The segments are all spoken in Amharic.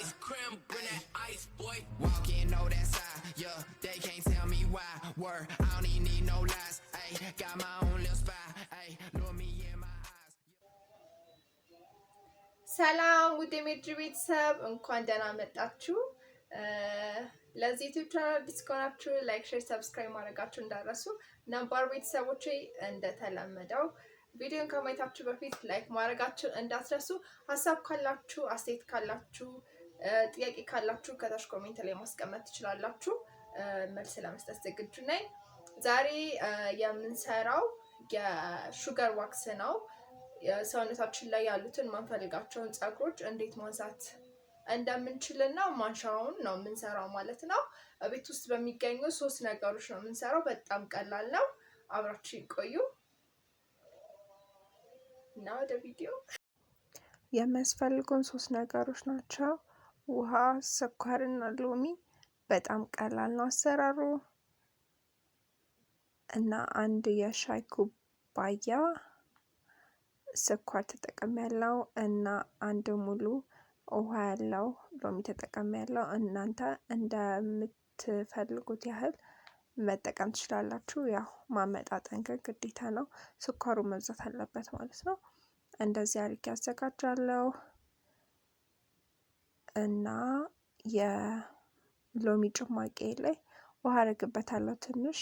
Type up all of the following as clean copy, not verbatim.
ice cream, bring that ice, boy. Walk in, know that side, yeah, they can't tell me why. Word, I don't even need no lies, ayy, got my own little spy, ayy, look me in my eyes. ሰላም ውድ የሜድሪ ቤተሰብ እንኳን ደህና መጣችሁ። ለዚህ ዩቲዩብ ቻናል አዲስ ከሆናችሁ ላይክ፣ ሼር፣ ሰብስክራይብ ማድረጋችሁ እንዳትረሱ። ነባር ቤተሰቦቼ እንደተለመደው ቪዲዮን ከማየታችሁ በፊት ላይክ ማድረጋችሁ እንዳትረሱ። ሀሳብ ካላችሁ፣ አስተያየት ካላችሁ፣ ጥያቄ ካላችሁ ከታች ኮሜንት ላይ ማስቀመጥ ትችላላችሁ። መልስ ለመስጠት ዝግጁ ነኝ። ዛሬ የምንሰራው የሹገር ዋክስ ነው። ሰውነታችን ላይ ያሉትን ማንፈልጋቸውን ፀጉሮች እንዴት ማንሳት እንደምንችልና ማንሻውን ነው የምንሰራው ማለት ነው። ቤት ውስጥ በሚገኙ 3 ነገሮች ነው የምንሰራው። በጣም ቀላል ነው። አብራችሁ ይቆዩ እና ወደ ቪዲዮ። የሚያስፈልጉን 3 ነገሮች ናቸው። ውሃ፣ ስኳርና ሎሚ። በጣም ቀላል ነው አሰራሩ እና አንድ የሻይ ኩባያ ስኳር ተጠቅሜያለሁ እና አንድ ሙሉ ውሃ ያለው ሎሚ ተጠቅሜያለሁ። እናንተ እንደምትፈልጉት ያህል መጠቀም ትችላላችሁ። ያው ማመጣጠን ግዴታ ነው። ስኳሩ መብዛት አለበት ማለት ነው። እንደዚህ አድርጌ አዘጋጃለሁ እና የሎሚ ጭማቂ ላይ ውሃ አደርግበታለሁ ትንሽ።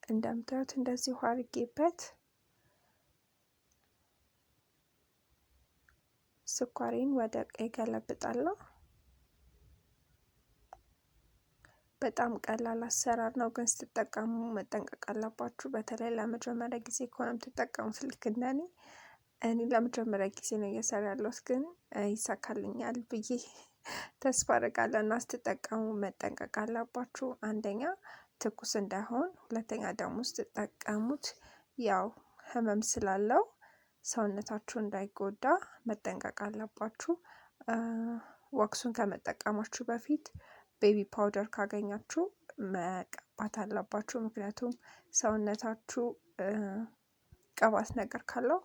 እንደምታዩት እንደዚህ ውሃ አድርጌበት ስኳሬን ወደ ቀይ ገለብጣለሁ። በጣም ቀላል አሰራር ነው፣ ግን ስትጠቀሙ መጠንቀቅ አለባችሁ። በተለይ ለመጀመሪያ ጊዜ ከሆነ የምትጠቀሙት ልክ እንደኔ እኔ ለመጀመሪያ ጊዜ ነው እየሰራ ያለሁት፣ ግን ይሳካልኛል ብዬ ተስፋ አደርጋለሁ። እና ስትጠቀሙ መጠንቀቅ አለባችሁ። አንደኛ ትኩስ እንዳይሆን፣ ሁለተኛ ደግሞ ስትጠቀሙት ያው ህመም ስላለው ሰውነታችሁ እንዳይጎዳ መጠንቀቅ አለባችሁ። ዋክሱን ከመጠቀማችሁ በፊት ቤቢ ፓውደር ካገኛችሁ መቀባት አለባችሁ። ምክንያቱም ሰውነታችሁ ቅባት ነገር ካለው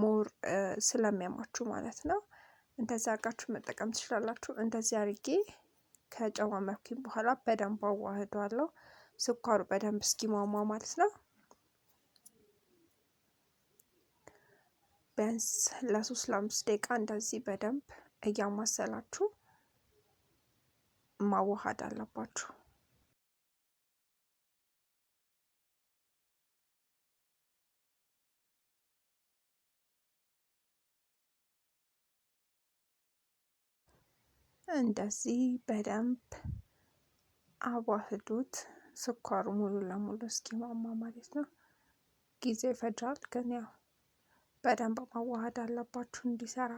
ሞር ስለሚያማችሁ ማለት ነው። እንደዛ አድርጋችሁ መጠቀም ትችላላችሁ። እንደዚህ አድርጌ ከጨማመርኩኝ በኋላ በደንብ አዋህደዋለሁ። ስኳሩ በደንብ እስኪሟሟ ማለት ነው። ቢያንስ ለ3-5 ደቂቃ እንደዚህ በደንብ እያማሰላችሁ ማዋሃድ አለባችሁ። እንደዚህ በደንብ አዋህዱት። ስኳሩ ሙሉ ለሙሉ እስኪሟሟ ማለት ነው። ጊዜ ይፈጃል፣ ግን ያው በደንብ ማዋሃድ አለባችሁ እንዲሰራ።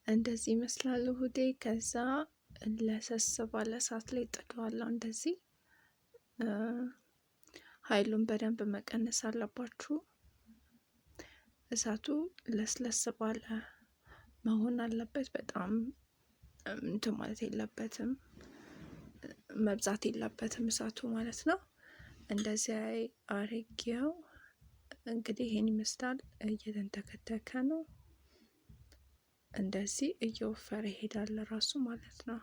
እንደዚህ ይመስላል ውህዴ። ከዛ ለሰስ ባለ እሳት ላይ ጥደዋለሁ። እንደዚህ ኃይሉን በደንብ መቀነስ አለባችሁ። እሳቱ ለስለስ ባለ መሆን አለበት። በጣም እንትን ማለት የለበትም፣ መብዛት የለበትም እሳቱ ማለት ነው። እንደዚህ አርጌው እንግዲህ ይሄን ይመስላል። እየተንተከተከ ነው። እንደዚህ እየወፈረ ይሄዳል ራሱ ማለት ነው።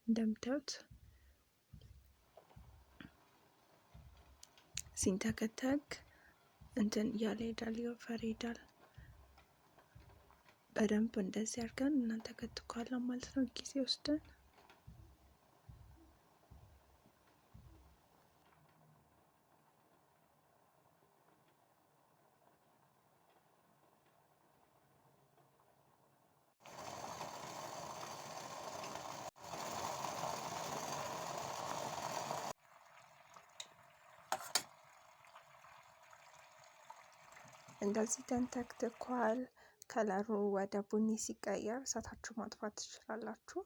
እንደምታዩት ሲንተከተክ እንትን እያለ ይሄዳል፣ እየወፈረ ይሄዳል። በደንብ እንደዚህ አድርገን እናንተ ከትኳለን ማለት ነው። ጊዜ ወስደን እንደዚህ ተንተክትኳል። ከለሩ ወደ ቡኒ ሲቀየር እሳታችሁ ማጥፋት ትችላላችሁ።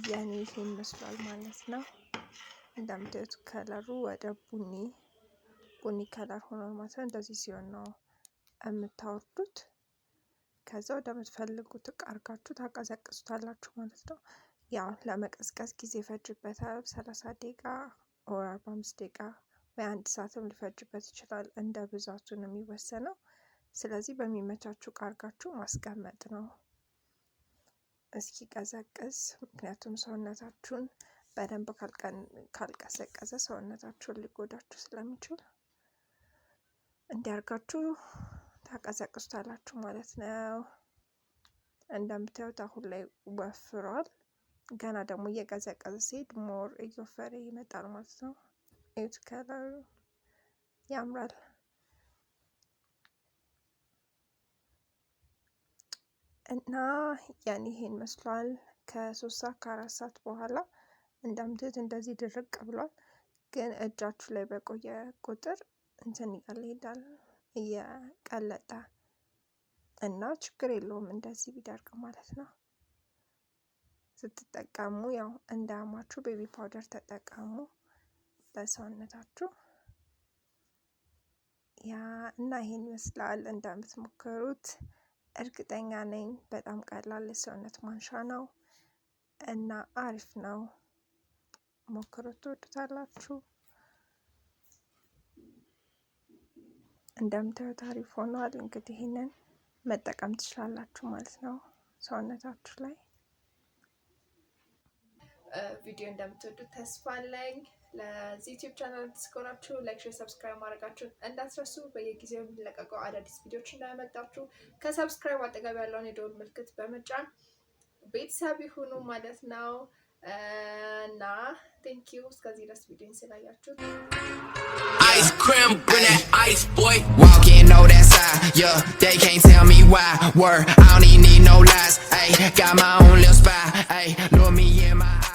የኔ ይሄን መስሏል ማለት ነው። እንደምታዩት ከለሩ ወደ ቡኒ ከለር ሆኗል ማለት ነው። እንደዚህ ሲሆን ነው የምታወርዱት። ከዛ ወደምትፈልጉት እቃ አድርጋችሁ ታቀዘቅዙታላችሁ ማለት ነው። ያው ለመቀዝቀዝ ጊዜ ይፈጅበታል። 30 ደቂቃ ወር 45 ደቂቃ ወይ 1 ሰዓትም ሊፈጅበት ይችላል። እንደ ብዛቱ ነው የሚወሰነው። ስለዚህ በሚመቻችሁ እቃ አድርጋችሁ ማስቀመጥ ነው እስኪ ቀዘቅዝ። ምክንያቱም ሰውነታችሁን በደንብ ካልቀዘቀዘ ሰውነታችሁን ሊጎዳችሁ ስለሚችል እንዲያርጋችሁ ታቀዘቅዙታላችሁ ማለት ነው። እንደምታዩት አሁን ላይ ወፍሯል። ገና ደግሞ እየቀዘቀዘ ሲሄድ ሞር እየወፈረ ይመጣል ማለት ነው። እዩት፣ ከለሩ ያምራል። እና ያኔ ይሄን መስሏል። ከ3 ሰዓት ከ4 ሰዓት በኋላ እንደምታዩት እንደዚህ ድርቅ ብሏል። ግን እጃችሁ ላይ በቆየ ቁጥር እንትን እያለ ይሄዳል እየቀለጠ እና ችግር የለውም እንደዚህ ቢደርቅ ማለት ነው። ስትጠቀሙ ያው እንዳያማችሁ ቤቢ ፓውደር ተጠቀሙ ለሰውነታችሁ። ያ እና ይሄን ይመስላል። እንደምትሞክሩት እርግጠኛ ነኝ። በጣም ቀላል የሰውነት ማንሻ ነው እና አሪፍ ነው። ሞክሩት፣ ትወዱታላችሁ። እንደምታዩት አሪፍ ሆኗል። እንግዲህ ይሄንን መጠቀም ትችላላችሁ ማለት ነው ሰውነታችሁ ላይ። ቪዲዮ እንደምትወዱት ተስፋ አለኝ። ለዚህ ዩቲዩብ ቻናል አዲስ ከሆናችሁ ላይክ፣ ሼር፣ ሰብስክራይብ ማድረጋችሁን እንዳትረሱ። በየጊዜው የሚለቀቀው አዳዲስ ቪዲዮዎች እንዳያመልጣችሁ ከሰብስክራይብ አጠገብ ያለውን የደወል ምልክት በመጫን ቤተሰብ ይሁኑ ማለት ነው። እና ቴንክ ዩ እስከዚህ ድረስ ቪዲዮን ስላያችሁት። Ice cream, bring that ice, boy. Walk in, know that side, yeah. They can't tell me why. Word, I don't even need no lies. Ayy, got my own little spy. Ayy, look me in my eyes.